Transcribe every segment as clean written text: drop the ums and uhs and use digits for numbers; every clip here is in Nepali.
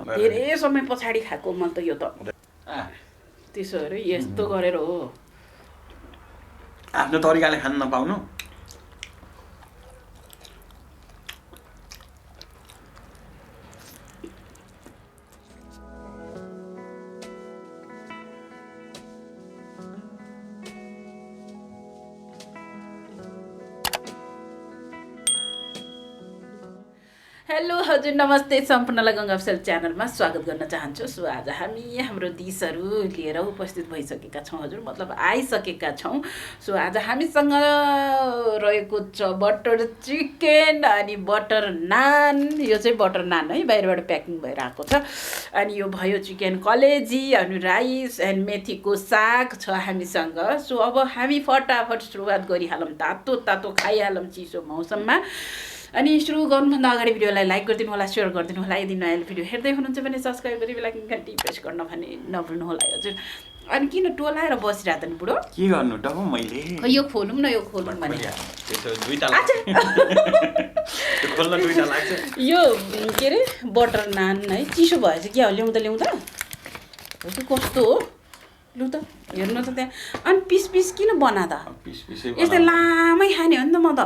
धेरै समय पछाडि खाएको मैले त यो त त्यसो अरे यस्तो गरेर हो आफ्नो तरिकाले खान नपाउनु हेलो हजुर नमस्ते सम्पूर्णलाई गङ्गा अफिसियल च्यानलमा स्वागत गर्न चाहन्छु। सो आज हामी हाम्रो डिसहरू लिएर उपस्थित भइसकेका छौँ हजुर, मतलब आइसकेका छौँ। सो आज हामीसँग रहेको छ बटर चिकन अनि बटर नान। यो चाहिँ बटर नान है, बाहिरबाट प्याकिङ भएर आएको छ। अनि यो भयो चिकन कलेजी अनि राइस एन्ड मेथीको साग छ हामीसँग। सो अब हामी फटाफट सुरुवात गरिहालौँ, तातो तातो खाइहालौँ चिसो मौसममा। अनि सुरु गर्नुभन्दा अगाडि भिडियोलाई लाइक गरिदिनु होला, सेयर गरिदिनु होला। यदि नयाँ भिडियो हेर्दै हुनुहुन्छ भने सब्सक्राइब गरी बेल आइकन घन्टी प्रेस गर्न भने नभुल्नु होला हजुर। अनि किन टोलाएर बसिरहेको त नि बुढो? के गर्नु त मैले यो खोलौँ न, यो खोलौँ भने यो के अरे बटर नान है चिसो भएछ क्या हो, ल्याउँदा ल्याउँदा कस्तो हो लु त हेर्नु त त्यहाँ। अनि पिस पिस किन बना त? यस्तै लामै खाने हो नि त म त।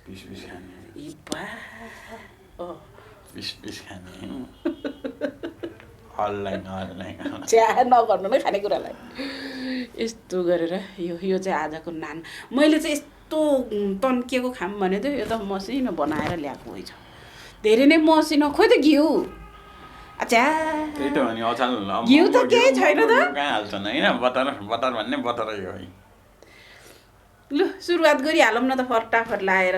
पिस खाने पिस खाने च्या नगर्नु नै खानेकुरालाई यस्तो गरेर यो चाहिँ आजको नान। मैले चाहिँ यस्तो तन्किएको खाम भने त यो त मसिनो बनाएर ल्याएको होइन, धेरै नै मसिनो। खोइ त घिउ अच्छा घिउ त केही छैन त, कहाँ हाल्छन् होइन? बटर बटर भन्ने बटरै हो है। लु सुरुवात गरिहालौँ न त फटाफट लाएर।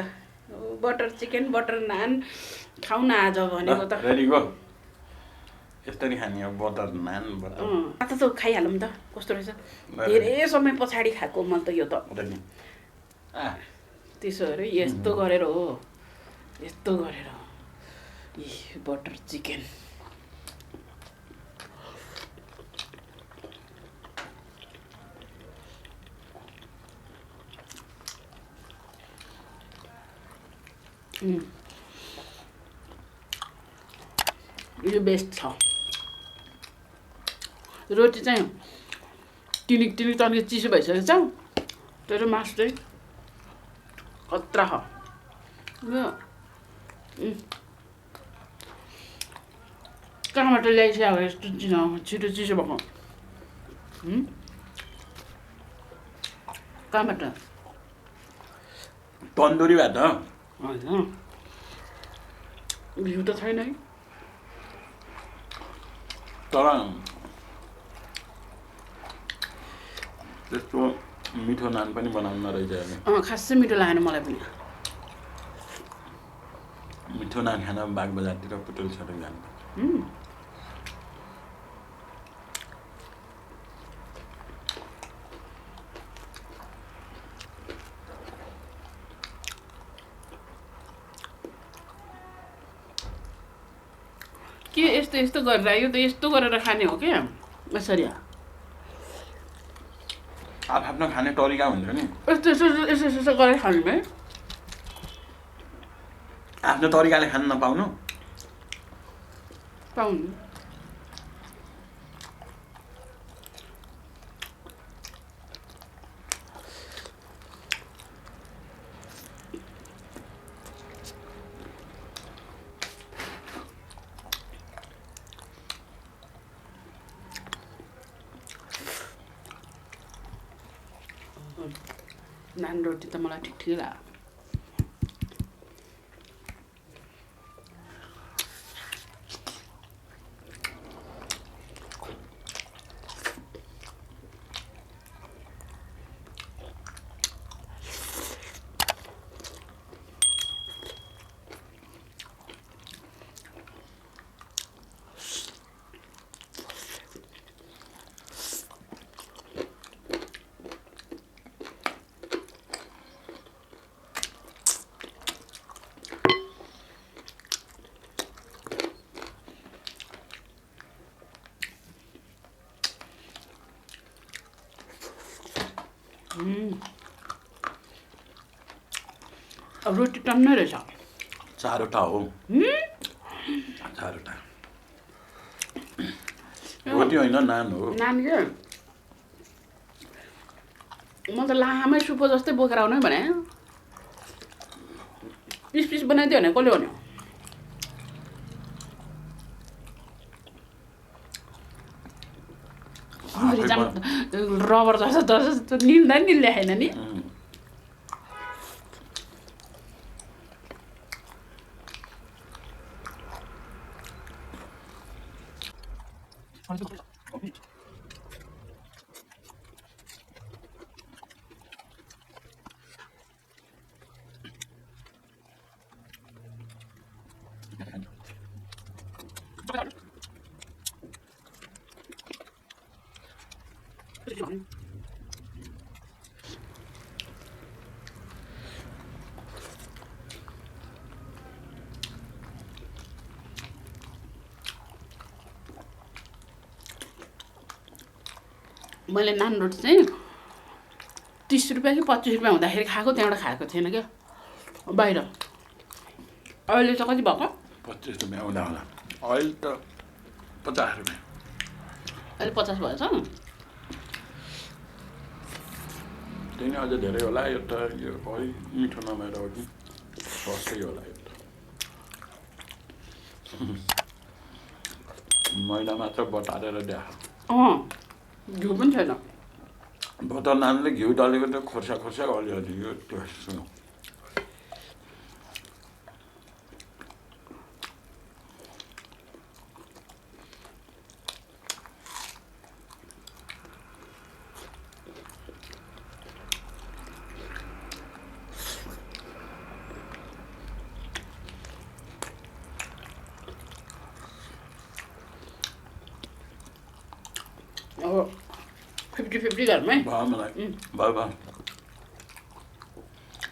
बटर चिकन बटर नान खाउँ न आज भनेको त। रेडी गो, यसरी खाने हो बटर नान बटर। त खाइहालौँ त कस्तो रहेछ। धेरै समय पछाडि खाएको मैले त यो त। त्यसो अरे यस्तो गरेर हो, यस्तो गरेर बटर चिकन। यो बेस्ट छ। रोटी चाहिँ टिनिक टिनिक तन्के चिसो भइसकेको छ, तर मासु चाहिँ खतरा छ। कहाँबाट ल्याइसक्यो यस्तो छिटो चिसो भएको? कहाँबाट? तन्दुरीबाट होइन, घिउ त छैन है। तर त्यस्तो मिठो नान पनि बनाउन रहेछ अहिले। खासै मिठो लागेन मलाई पनि। मिठो नान खान बागबजारतिर पुटुल छोडेर जानु। के यस्तो यस्तो गरेर यो त यस्तो गरेर खाने हो क्या यसरी? आफ्नो खाने तरिका हुन्छ नि, यस्तो यस्तो यस्तो यस्तो गरेर खानु है। आफ्नो तरिकाले खान नपाउनु पाउनु। नान रोटी त मलाई ठिक ठिकै लाग्यो। अब रोटी टन्नै रहेछ। चारवटा हो, चारवटा। रोटी होइन नान हो। नान के म त लामै सुपो जस्तै बोकेर आउनु भने पिस पिस बनाइदियो भने कसले भन्यो रबर जस्तो निल्दा नि ल्याएन नि मैले नान रोटी चाहिँ 30 रुपियाँ कि 25 रुपियाँ हुँदाखेरि खाएको त्यहाँबाट खाएको थिएन क्या बाहिर अहिले चाहिँ कति भएको 25 रुपियाँ हुँदा होला अहिले त 50 रुपियाँ अहिले 50 भएछ त्यही नै अझ धेरै होला यो त यो अलि मिठो नभएर हो कि सस्तै होला यो त मैदा मात्र बटारेर देखाएको घिउ पनि छैन बटर नानले घिउ डलेको त खोर्सा खोर्सा अलिअलि यो त्यो सुन अब 50-50 घरमै भयो मलाई भयो भयो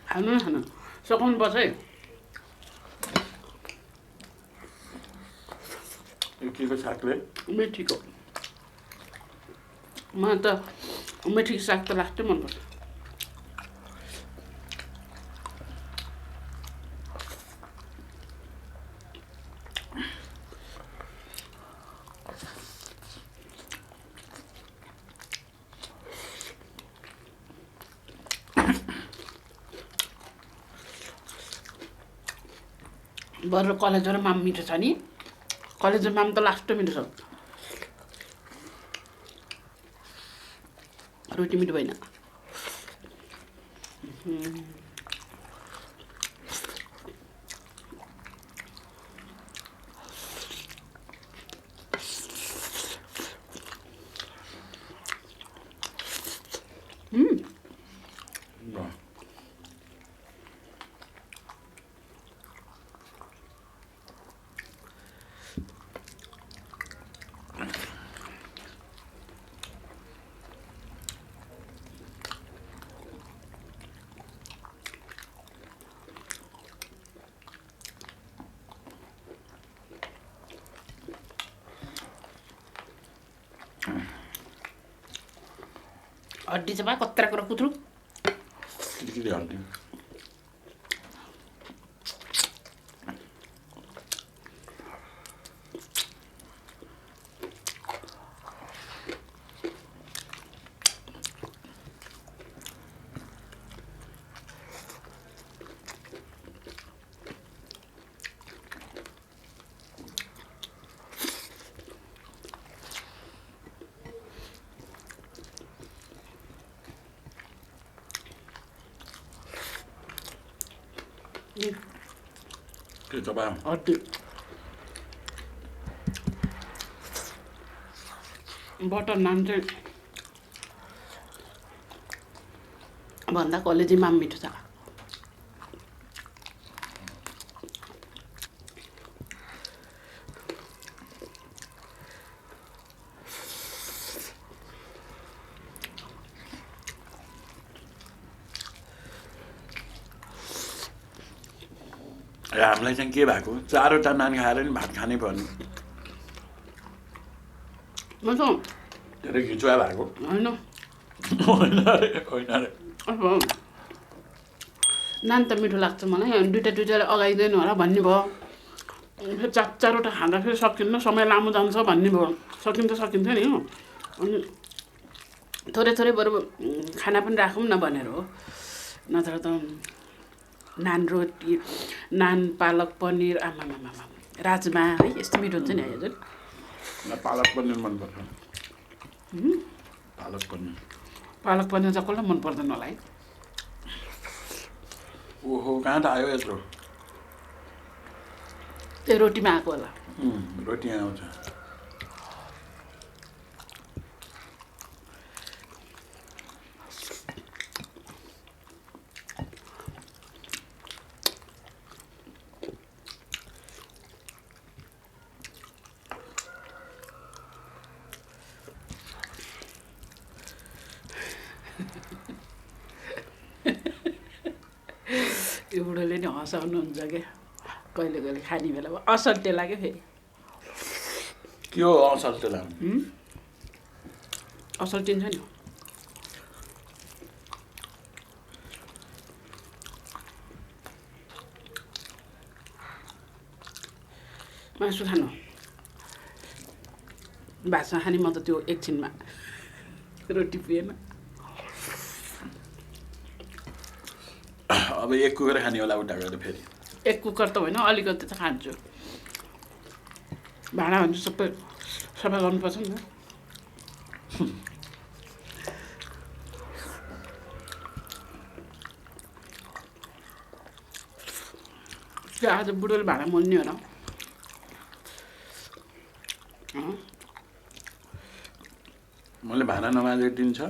खानु न खानु सघाउनुपर्छ है यो के को सागले मेथीको मलाई त मेथीको साग त लास्टै मनपर्छ बरु कलेजो र माम मिठो छ नि कलेजो माम त लास्ट मिठो छ रोटी मिठो भएन हड्डी चाहिँ भयो कत्रा कुरा कुत्रु किरी हड्डी के तपाईँ हड्डी बटर नान चाहिँ भन्दा कलेजी माम मिठो छ हामीलाई चाहिँ के भएको 4वटा नानी खाएर नि भात खानै पर्ने म त धेरै खिचुवा भएको होइन होइन रे अब नान त मिठो लाग्छ मलाई दुइटाले अगाइदिनु होला भन्ने भयो चारवटा खाँदा फेरि सकिन्न, समय लामो जान्छ भन्ने भयो। सकिन्थ्यो नि हो। अनि थोरै बरु खाना पनि राखौँ न भनेर हो। नत्र त नान रोटी, नान, पालक पनिर, आमामामा, राजमा है यस्तो मिठो हुन्छ नि हजुर। पालक पनिर मनपर्छ। पालक पनिर चाहिँ कसलाई मन पर्दैन होला है। ओहो कहाँ त आयो यत्रो। त्यो रोटीमा आएको होला। रोटी आउँछ। यो बुढोले नि हँसाउनुहुन्छ क्या कहिले खाने बेलामा। असल्टे लाग्यो फेरि। के हो असल्टे लाग्नु? असल्टिन्छ नि। मासु खानु, भातसँग खाने म त त्यो एकछिनमा रोटी पिएन। अब एक कुकर खाने होला उल्टा गरेर फेरि। एक कुकर त होइन, अलिकति त खान्छु। भाँडाहरू सबै सफा गर्नुपर्छ नि त। आज बुढोले भाँडा मोल्ने हो र? मैले भाँडा नमाजेको दिन छ?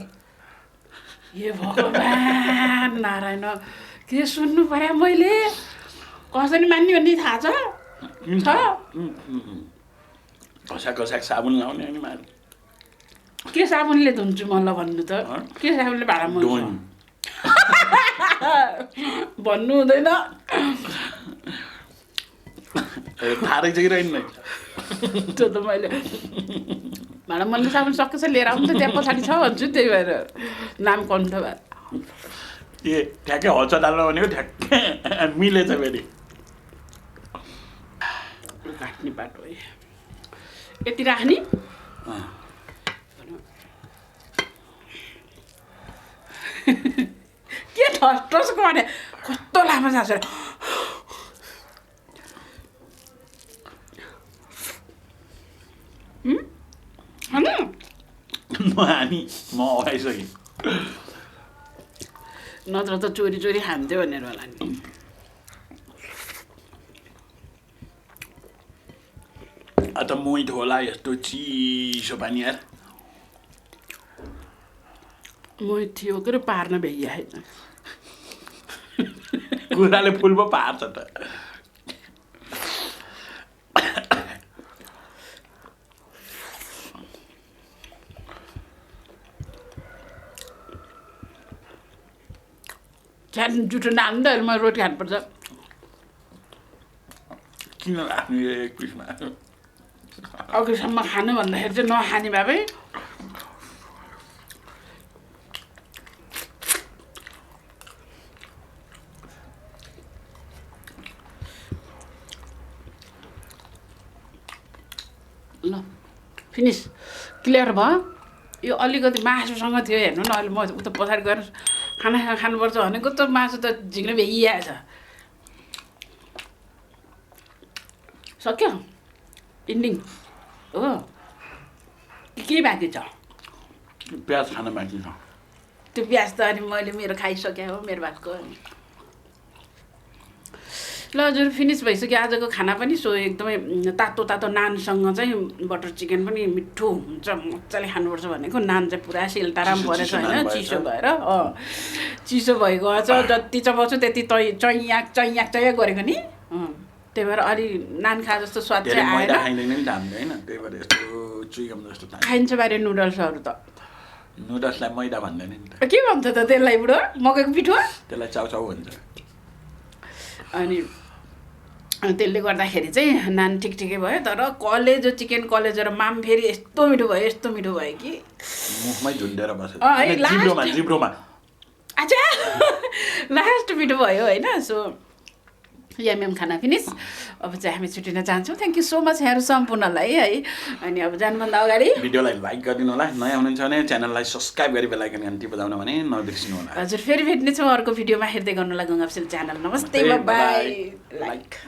ए भगवान् नारायण, के सुन्नु पर्यो मैले? कसरी मान्ने भन्ने थाहा छ? घसाक साबुन लाउने अनि मार्ने। के साबुनले धुन्छु मलाई भन्नु त? के साबुनले भाँडा मोल्छु भन्नु हुँदैन। थाहा रहेछ कि रहेन? त्यो त मैले भाँडा मोल्ने साबुन सकेछ लिएर आउनु त, त्यहाँ पछाडि छ भन्छु। त्यही भएर नाम कन्ठ भयो। ए ठ्याक्कै हल्छ डाल्न भनेको ठ्याक्कै मिलेछ फेरि। काट्ने बाटो है यति राख्ने। के ठस गर्ने कस्तो लामो सास म अगाइसकेँ। नत्र त चोरी खान्थ्यो भनेर होला नि। त मोइट होला यस्तो चिसो पानी यार। मोहित थियो के पार्न भ्याइया होइन। कुराले फुल पो पार्छ त। जुठो नान त म रोटी खानुपर्छ। किन राख्नु एक पिसमा? अघिसम्म खानु भन्दाखेरि चाहिँ नखाने भए पनि ल फिनिस क्लियर भयो। यो अलिकति मासुसँग थियो हेर्नु न। अहिले म उता पछाडि गएर खाना खानुपर्छ भनेको त मासु त झिक्न भ्याइहाल्छ। सक्यो इन्डिङ हो के बाँकी छ? प्याज खान बाँकी छ। त्यो प्याज त अनि मैले मेरो खाइसकेँ हो, मेरो भातको। ल हजुर फिनिस भइसक्यो आजको खाना पनि। सो एकदमै तातो नानसँग चाहिँ बटर चिकन पनि मिठो हुन्छ। मजाले खानुपर्छ भनेको। नान चाहिँ पुरा सेलताराम परेछ होइन, चिसो भएर। चिसो भइगएछ, जति चबाउँछु त्यति चैयाक गरेको नि। त्यही भएर अलि नान खा जस्तो स्वाद चाहिँ आएन। खाइन्छ बारे नुडल्सहरू त। नुडल्सलाई मैदा भन्दैन नि त। के भन्छ त त्यसलाई बुढो? मकैको पिठो? त्यसलाई चाउचाउ भन्छ। अनि त्यसले गर्दाखेरि चाहिँ नान ठिकै भयो। तर कलेजो चिकन कलेजो र माम फेरि यस्तो मिठो भयो कि मुखमै झुन्डेर बस्यो। जिब्रोमा अच्छा लास्ट मिठो भयो होइन। सो एमएम खाना फिनिस अब चाहिँ हामी छुटिन चाहन्छौँ थ्याङ्क यू सो मच यहाँहरू सम्पूर्णलाई है अनि अब जानुभन्दा अगाडि भिडियोलाई लाइक गरिदिनु होला नयाँ हुनुहुन्छ भने च्यानललाई सब्सक्राइब गरी बेल आइकन घन्टी बजाउन भने नबिर्सिनु होला हजुर फेरि भेट्नेछौँ अर्को भिडियोमा हेर्दै गर्नुलाई गङ्गा अफिसियल च्यानल नमस्ते बाई लाइक